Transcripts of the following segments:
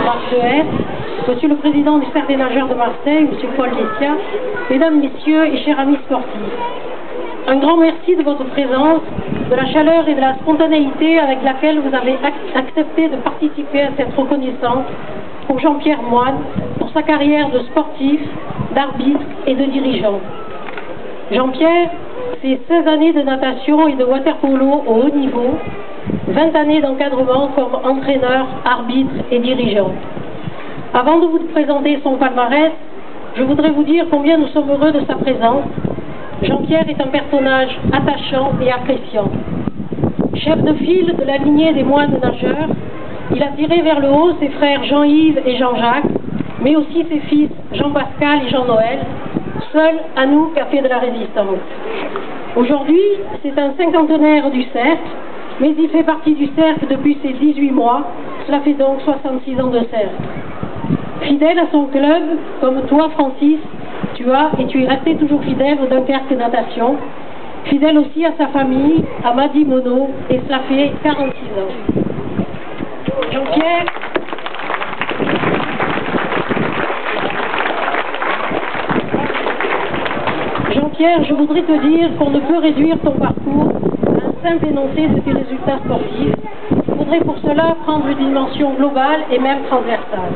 Marc Deher, Monsieur le Président du Cercle des nageurs de Marseille, Monsieur Paul Lescia, Mesdames, Messieurs et chers amis sportifs. Un grand merci de votre présence, de la chaleur et de la spontanéité avec laquelle vous avez accepté de participer à cette reconnaissance pour Jean-Pierre Moine, pour sa carrière de sportif, d'arbitre et de dirigeant. Jean-Pierre, c'est 16 années de natation et de water-polo au haut niveau, 20 années d'encadrement comme entraîneur, arbitre et dirigeant. Avant de vous présenter son palmarès, je voudrais vous dire combien nous sommes heureux de sa présence. Jean-Pierre est un personnage attachant et appréciant. Chef de file de la lignée des moines nageurs, il a tiré vers le haut ses frères Jean-Yves et Jean-Jacques, mais aussi ses fils Jean-Pascal et Jean-Noël, seul Anouk a fait de la résistance. Aujourd'hui, c'est un cinquantenaire du cercle, mais il fait partie du cercle depuis ses 18 mois, cela fait donc 66 ans de cercle. Fidèle à son club, comme toi Francis, tu es resté toujours fidèle au Dunkerque Natation, fidèle aussi à sa famille, à Madi Mono, et cela fait 46 ans. Jean-Pierre, je voudrais te dire qu'on ne peut réduire ton parcours à un simple énoncé de tes résultats sportifs. Il faudrait pour cela prendre une dimension globale et même transversale.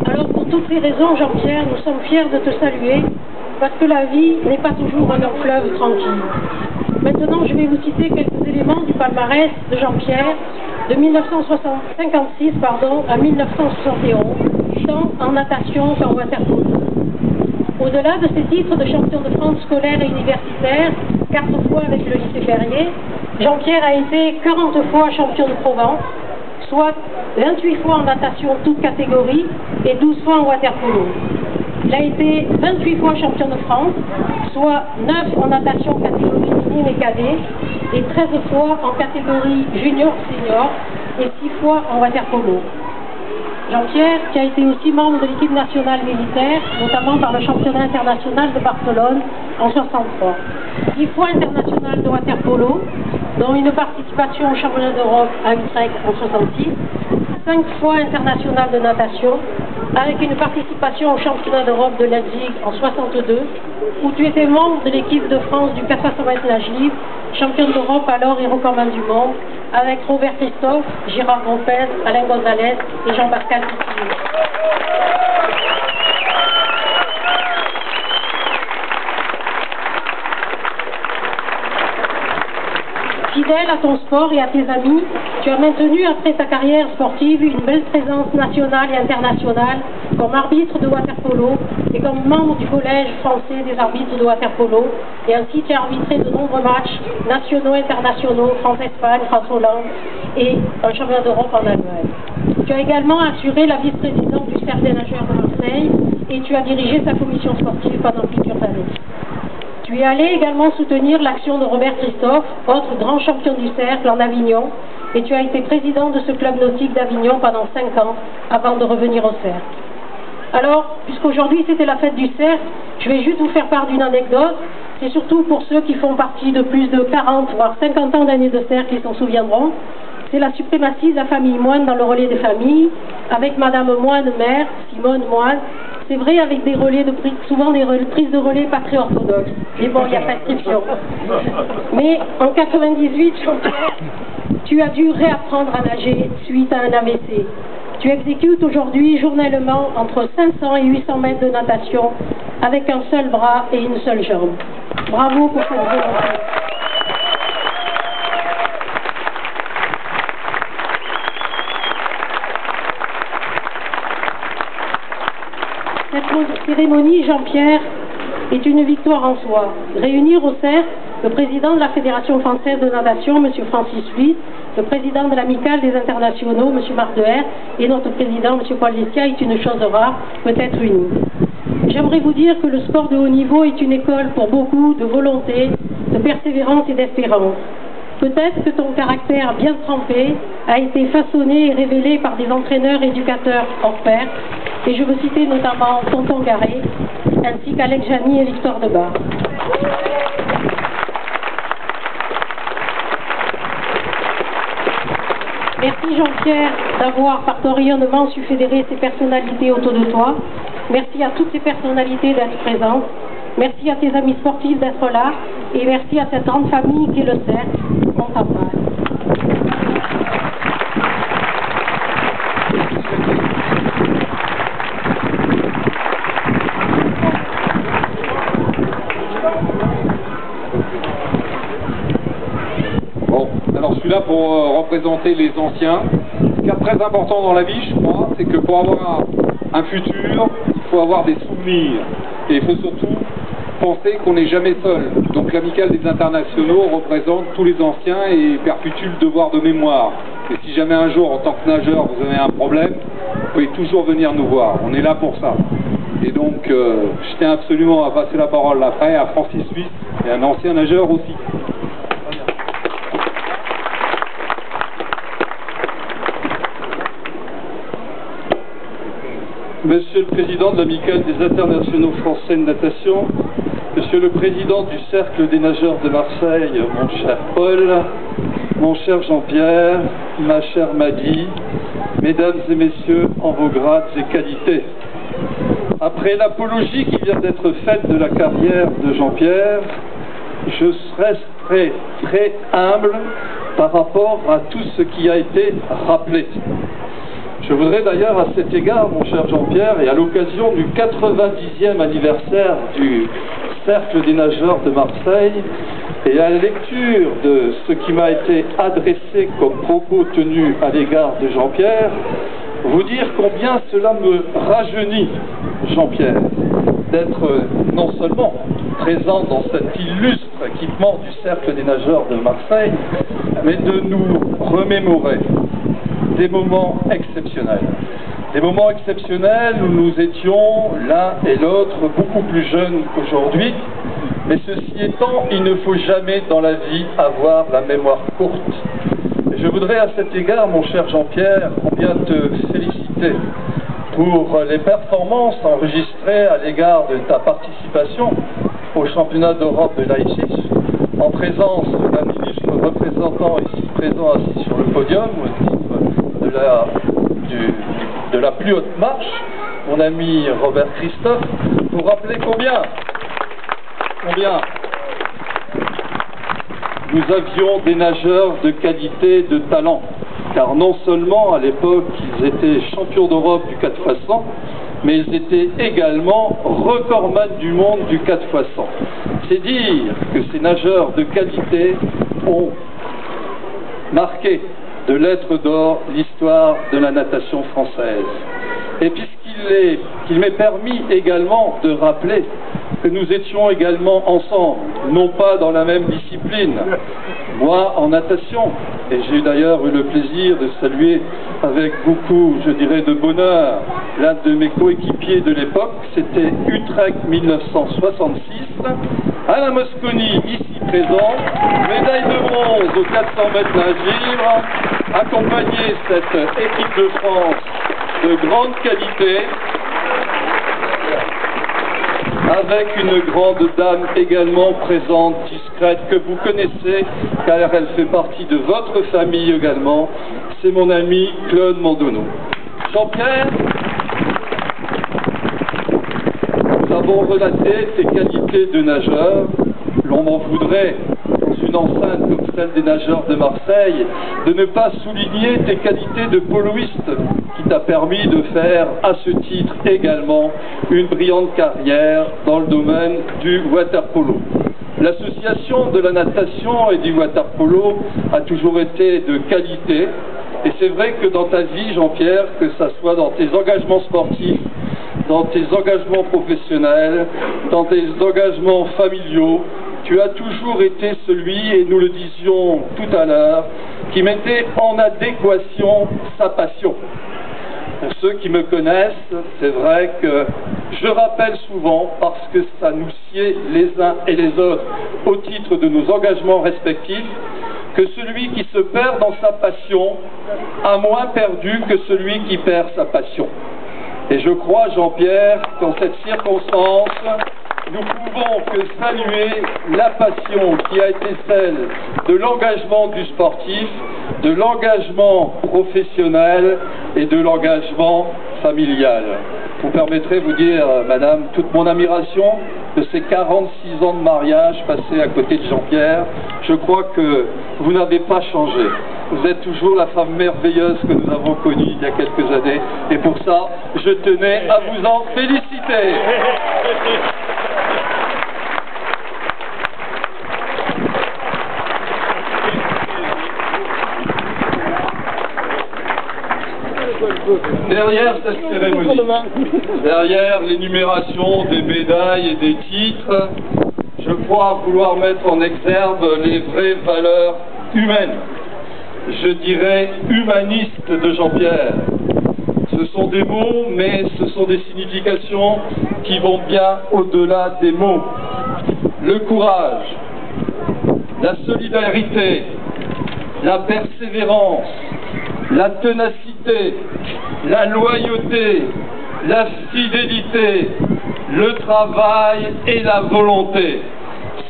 Alors pour toutes ces raisons, Jean-Pierre, nous sommes fiers de te saluer, parce que la vie n'est pas toujours un long fleuve tranquille. Maintenant, je vais vous citer quelques éléments du palmarès de Jean-Pierre de 1956 à 1971, tant en natation qu'en water-polo. Au-delà de ses titres de champion de France scolaire et universitaire, 4 fois avec le lycée Perrier, Jean-Pierre a été 40 fois champion de Provence, soit 28 fois en natation toute catégorie et 12 fois en water-polo. Il a été 28 fois champion de France, soit 9 en natation catégorie minime et cadet, et 13 fois en catégorie junior-senior, et 6 fois en water-polo. Jean-Pierre, qui a été aussi membre de l'équipe nationale militaire, notamment par le championnat international de Barcelone en 1963. 10 fois international de water-polo, dont une participation au championnat d'Europe à Utrecht en 1966, 5 fois international de natation, avec une participation au championnat d'Europe de Leipzig en 1962, où tu étais membre de l'équipe de France du 400 mètres nage libre, championne d'Europe alors et recordman du monde, avec Robert Christophe, Gérard Lopez, Alain Gonzalez et Jean-Pascal Pitillier. Fidèle à ton sport et à tes amis, tu as maintenu après ta carrière sportive une belle présence nationale et internationale comme arbitre de water-polo et comme membre du collège français des arbitres de water-polo, et ainsi tu as arbitré de nombreux matchs nationaux, internationaux, France-Espagne, France-Hollande et un championnat d'Europe en Allemagne. Tu as également assuré la vice-présidente du Cercle des nageurs de Marseille et tu as dirigé sa commission sportive pendant plusieurs années. Tu es allé également soutenir l'action de Robert Christophe, autre grand champion du cercle en Avignon, et tu as été président de ce club nautique d'Avignon pendant 5 ans avant de revenir au cercle. Alors, puisqu'aujourd'hui c'était la fête du cercle, je vais juste vous faire part d'une anecdote. C'est surtout pour ceux qui font partie de plus de 40 voire 50 ans d'années de cercle qui s'en souviendront. C'est la suprématie de la famille Moine dans le relais des familles, avec Madame Moine mère, Simone Moine. C'est vrai, avec des relais souvent des prises de relais pas très orthodoxes. Mais bon, il y a prescription. Mais en 98, tu as dû réapprendre à nager suite à un AVC. Tu exécutes aujourd'hui journellement entre 500 et 800 mètres de natation avec un seul bras et une seule jambe. Bravo pour cette volonté. Cette cérémonie, Jean-Pierre, est une victoire en soi. Réunir au cercle le président de la Fédération française de natation, M. Francis Louis, le président de l'amicale des internationaux, M. Marc Deher, et notre président, M. Paul Lescia, est une chose rare, peut-être unique. J'aimerais vous dire que le sport de haut niveau est une école pour beaucoup de volonté, de persévérance et d'espérance. Peut-être que ton caractère bien trempé a été façonné et révélé par des entraîneurs éducateurs hors pair, et je veux citer notamment Tonton Garé, ainsi qu'Alex Jany et Victor Debar. Merci Merci Jean-Pierre d'avoir par ton rayonnement su fédérer ces personnalités autour de toi. Merci à toutes ces personnalités d'être présentes. Merci à tes amis sportifs d'être là. Et merci à cette grande famille qui est le cercle. On t'embrasse. Bon, alors je suis là pour représenter les anciens. Ce qui est très important dans la vie, je crois, c'est que pour avoir un futur, il faut avoir des souvenirs. Et il faut surtout penser qu'on n'est jamais seul. Donc l'amicale des internationaux représente tous les anciens et perpétue le devoir de mémoire. Et si jamais un jour, en tant que nageur, vous avez un problème, vous pouvez toujours venir nous voir. On est là pour ça. Et donc, je tiens absolument à passer la parole après à Francis Suisse et un ancien nageur aussi. Monsieur le Président de l'Amicale des internationaux français de natation, Monsieur le Président du Cercle des nageurs de Marseille, mon cher Paul, mon cher Jean-Pierre, ma chère Maggie, Mesdames et Messieurs, en vos grades et qualités. Après l'apologie qui vient d'être faite de la carrière de Jean-Pierre, je serai très humble par rapport à tout ce qui a été rappelé. Je voudrais d'ailleurs à cet égard, mon cher Jean-Pierre, et à l'occasion du 90e anniversaire du Cercle des nageurs de Marseille, et à la lecture de ce qui m'a été adressé comme propos tenus à l'égard de Jean-Pierre, vous dire combien cela me rajeunit, Jean-Pierre, d'être non seulement présent dans cet illustre équipement du Cercle des nageurs de Marseille, mais de nous remémorer des moments exceptionnels. Des moments exceptionnels où nous étions l'un et l'autre beaucoup plus jeunes qu'aujourd'hui, mais ceci étant, il ne faut jamais dans la vie avoir la mémoire courte. Et je voudrais à cet égard, mon cher Jean-Pierre, combien te féliciter pour les performances enregistrées à l'égard de ta participation au championnat d'Europe de Leipzig, en présence d'un illustre représentant ici présent assis sur le podium, au titre de la plus haute marche, mon ami Robert Christophe, pour rappeler combien nous avions des nageurs de qualité, de talent, car non seulement à l'époque ils étaient champions d'Europe du 4x100, mais ils étaient également recordman du monde du 4x100. C'est dire que ces nageurs de qualité ont marqué de lettres d'or l'histoire de la natation française. Et puisqu'il m'est permis également de rappeler que nous étions également ensemble, non pas dans la même discipline, moi en natation, et j'ai d'ailleurs eu le plaisir de saluer avec beaucoup, je dirais, de bonheur, l'un de mes coéquipiers de l'époque, c'était Utrecht 1966, Alain Mosconi, ici présent, médaille de bronze aux 400 mètres nage libre, accompagné cette équipe de France de grande qualité, avec une grande dame également présente, discrète, que vous connaissez, car elle fait partie de votre famille également, c'est mon ami Claude Mondonneau. Jean-Pierre, nous avons relaté tes qualités de nageur. L'on m'en voudrait, dans une enceinte comme celle des nageurs de Marseille, de ne pas souligner tes qualités de poloiste, qui t'a permis de faire, à ce titre également, une brillante carrière dans le domaine du water-polo. L'association de la natation et du water-polo a toujours été de qualité, et c'est vrai que dans ta vie, Jean-Pierre, que ça soit dans tes engagements sportifs, dans tes engagements professionnels, dans tes engagements familiaux, tu as toujours été celui, et nous le disions tout à l'heure, qui mettait en adéquation sa passion. Pour ceux qui me connaissent, c'est vrai que je rappelle souvent, parce que ça nous sied les uns et les autres au titre de nos engagements respectifs, que celui qui se perd dans sa passion a moins perdu que celui qui perd sa passion. Et je crois, Jean-Pierre, qu'en cette circonstance, nous pouvons que saluer la passion qui a été celle de l'engagement du sportif, de l'engagement professionnel et de l'engagement familial. Vous permettrez de vous dire, madame, toute mon admiration de ces 46 ans de mariage passés à côté de Jean-Pierre. Je crois que vous n'avez pas changé. Vous êtes toujours la femme merveilleuse que nous avons connue il y a quelques années. Et pour ça, je tenais à vous en féliciter. Derrière cette cérémonie, derrière l'énumération des médailles et des titres, je crois vouloir mettre en exergue les vraies valeurs humaines, je dirais humanistes de Jean-Pierre. Ce sont des mots, mais ce sont des significations qui vont bien au-delà des mots. Le courage, la solidarité, la persévérance, la ténacité, la loyauté, la fidélité, le travail et la volonté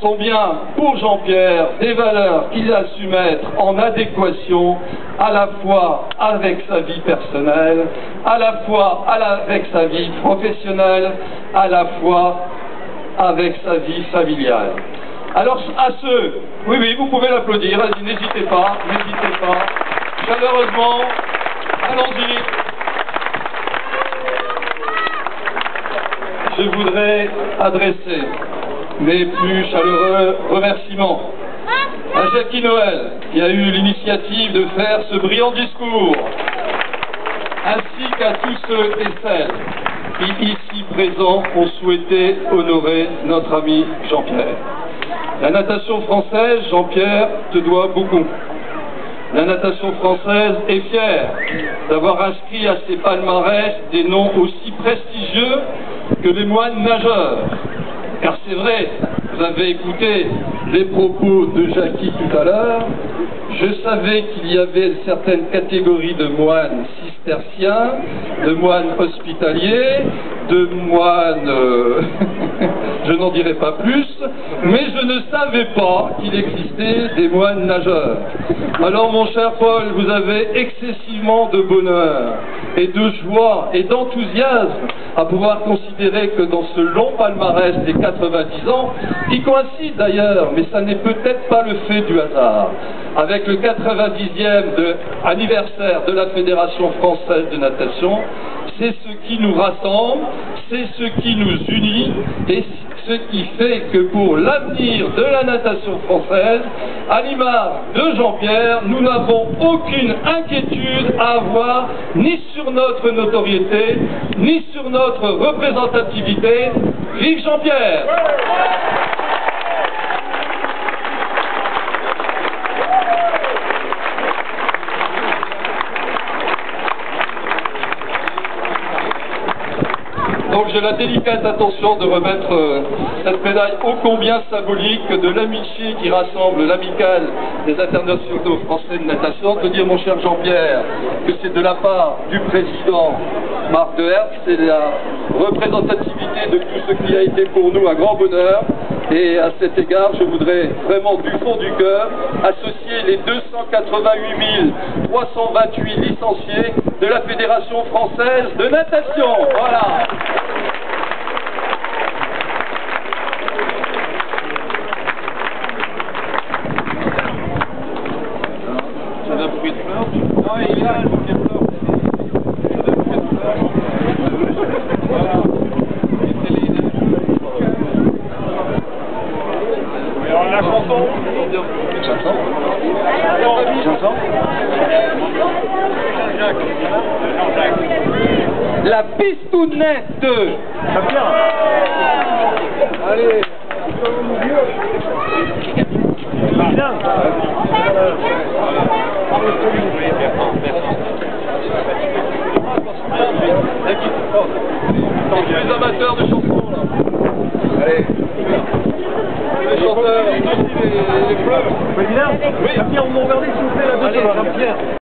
sont bien pour Jean-Pierre des valeurs qu'il a su mettre en adéquation à la fois avec sa vie personnelle, à la fois avec sa vie professionnelle, à la fois avec sa vie familiale. Alors à ceux, oui, vous pouvez l'applaudir, n'hésitez pas, chaleureusement, allons-y. Je voudrais adresser mes plus chaleureux remerciements à Jackie Noël, qui a eu l'initiative de faire ce brillant discours, ainsi qu'à tous ceux et celles qui, ici présents, ont souhaité honorer notre ami Jean-Pierre. La natation française, Jean-Pierre, te doit beaucoup. La natation française est fière d'avoir inscrit à ses palmarès des noms aussi prestigieux que les moines nageurs. Car c'est vrai, vous avez écouté les propos de Jackie tout à l'heure, je savais qu'il y avait certaines catégories de moines cisterciens, de moines hospitaliers, de moines, je n'en dirai pas plus, mais je ne savais pas qu'il existait des moines nageurs. Alors mon cher Paul, vous avez excessivement de bonheur et de joie et d'enthousiasme à pouvoir considérer que dans ce long palmarès des 90 ans, qui coïncide d'ailleurs, mais ça n'est peut-être pas le fait du hasard, avec le 90e anniversaire de la Fédération française de natation, c'est ce qui nous rassemble, c'est ce qui nous unit et ce qui fait que pour l'avenir de la natation française, à l'image de Jean-Pierre, nous n'avons aucune inquiétude à avoir ni sur notre notoriété, ni sur notre représentativité. Vive Jean-Pierre! Donc j'ai la délicate attention de remettre cette médaille ô combien symbolique de l'amitié qui rassemble l'amicale des internationaux français de natation. De dire mon cher Jean-Pierre que c'est de la part du président Marc de Hertz, c'est la représentativité de tout ce qui a été pour nous un grand bonheur. Et à cet égard, je voudrais vraiment du fond du cœur associer les 288 328 licenciés de la Fédération française de natation. Voilà. La chanson. La pistounette. Allez. Les amateurs de chansons là. Allez. Les chanteurs, les fleuves. Président, oui. Jean-Pierre, vous me regardez s'il vous plaît la deuxième. Allez, Jean-Pierre.